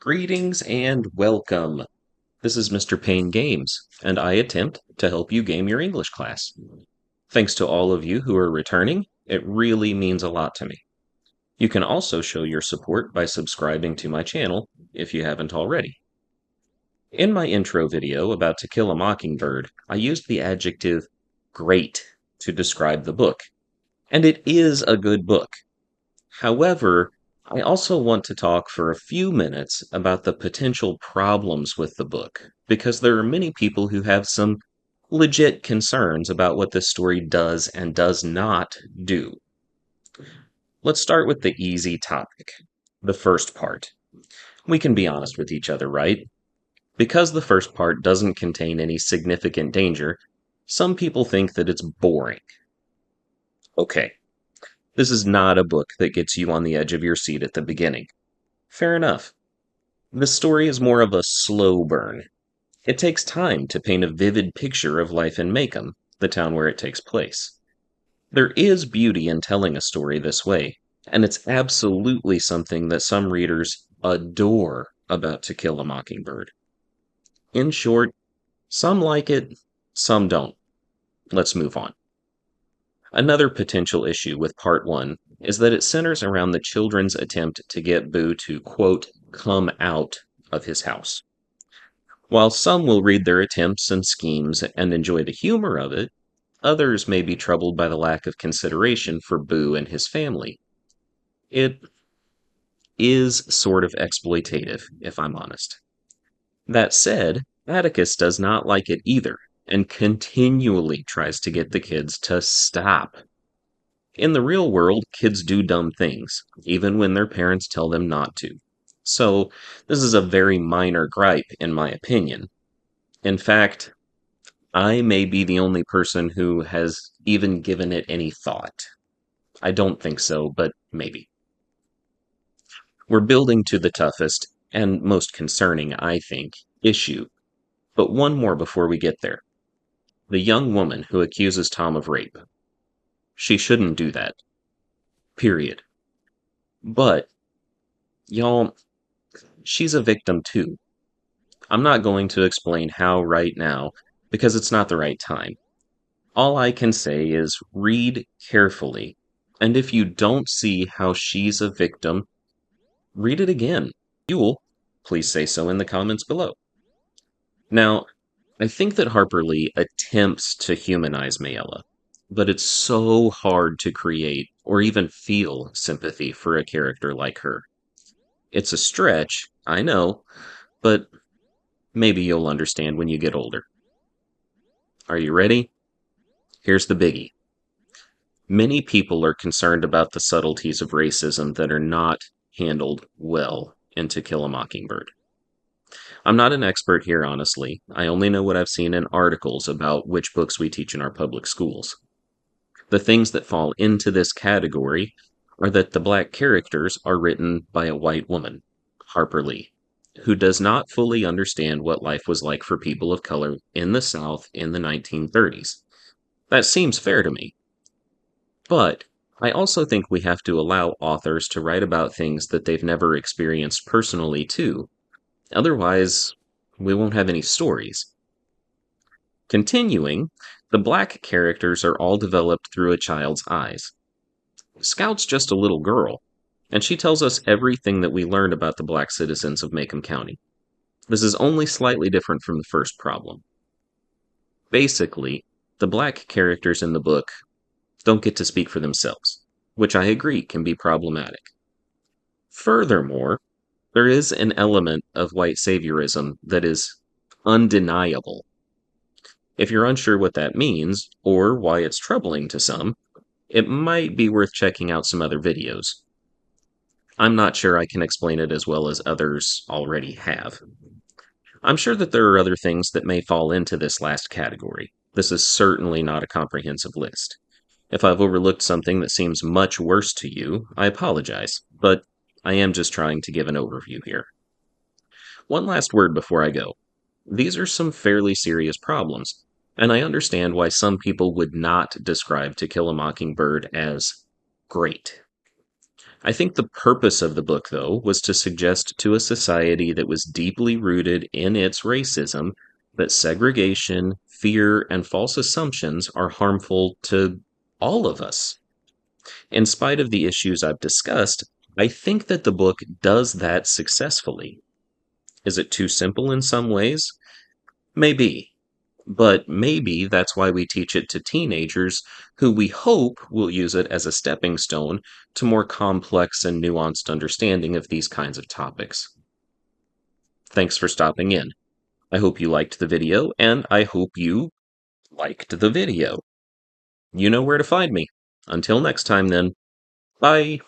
Greetings and welcome. This is Mr. Payne Games, and I attempt to help you game your English class. Thanks to all of you who are returning, it really means a lot to me. You can also show your support by subscribing to my channel if you haven't already. In my intro video about To Kill a Mockingbird, I used the adjective great to describe the book, and it is a good book. However, I also want to talk for a few minutes about the potential problems with the book, because there are many people who have some legit concerns about what this story does and does not do. Let's start with the easy topic, the first part. We can be honest with each other, right? Because the first part doesn't contain any significant danger, some people think that it's boring. Okay, this is not a book that gets you on the edge of your seat at the beginning. Fair enough. The story is more of a slow burn. It takes time to paint a vivid picture of life in Macomb, the town where it takes place. There is beauty in telling a story this way, and it's absolutely something that some readers adore about To Kill a Mockingbird. In short, some like it, some don't. Let's move on. Another potential issue with Part 1 is that it centers around the children's attempt to get Boo to, quote, come out of his house. While some will read their attempts and schemes and enjoy the humor of it, others may be troubled by the lack of consideration for Boo and his family. It is sort of exploitative, if I'm honest. That said, Atticus does not like it either, and continually tries to get the kids to stop. In the real world, kids do dumb things, even when their parents tell them not to. So, this is a very minor gripe, in my opinion. In fact, I may be the only person who has even given it any thought. I don't think so, but maybe. We're building to the toughest, and most concerning, I think, issue. But one more before we get there. The young woman who accuses Tom of rape. She shouldn't do that. Period. But, y'all, she's a victim too. I'm not going to explain how right now, because it's not the right time. All I can say is read carefully, and if you don't see how she's a victim, read it again. If you will, please say so in the comments below. Now, I think that Harper Lee attempts to humanize Mayella, but it's so hard to create or even feel sympathy for a character like her. It's a stretch, I know, but maybe you'll understand when you get older. Are you ready? Here's the biggie. Many people are concerned about the subtleties of racism that are not handled well in To Kill a Mockingbird. I'm not an expert here, honestly. I only know what I've seen in articles about which books we teach in our public schools. The things that fall into this category are that the black characters are written by a white woman, Harper Lee, who does not fully understand what life was like for people of color in the South in the 1930s. That seems fair to me. But I also think we have to allow authors to write about things that they've never experienced personally, too. Otherwise, we won't have any stories. Continuing, the black characters are all developed through a child's eyes. Scout's just a little girl, and she tells us everything that we learned about the black citizens of Macomb County. This is only slightly different from the first problem. Basically, the black characters in the book don't get to speak for themselves, which I agree can be problematic. Furthermore, there is an element of white saviorism that is undeniable. If you're unsure what that means, or why it's troubling to some, it might be worth checking out some other videos. I'm not sure I can explain it as well as others already have. I'm sure that there are other things that may fall into this last category. This is certainly not a comprehensive list. If I've overlooked something that seems much worse to you, I apologize, but I am just trying to give an overview here. One last word before I go. These are some fairly serious problems, and I understand why some people would not describe To Kill a Mockingbird as great. I think the purpose of the book, though, was to suggest to a society that was deeply rooted in its racism that segregation, fear, and false assumptions are harmful to all of us. In spite of the issues I've discussed, I think that the book does that successfully. Is it too simple in some ways? Maybe. But maybe that's why we teach it to teenagers who we hope will use it as a stepping stone to more complex and nuanced understanding of these kinds of topics. Thanks for stopping in. I hope you liked the video, and I hope you liked the video. You know where to find me. Until next time, then. Bye.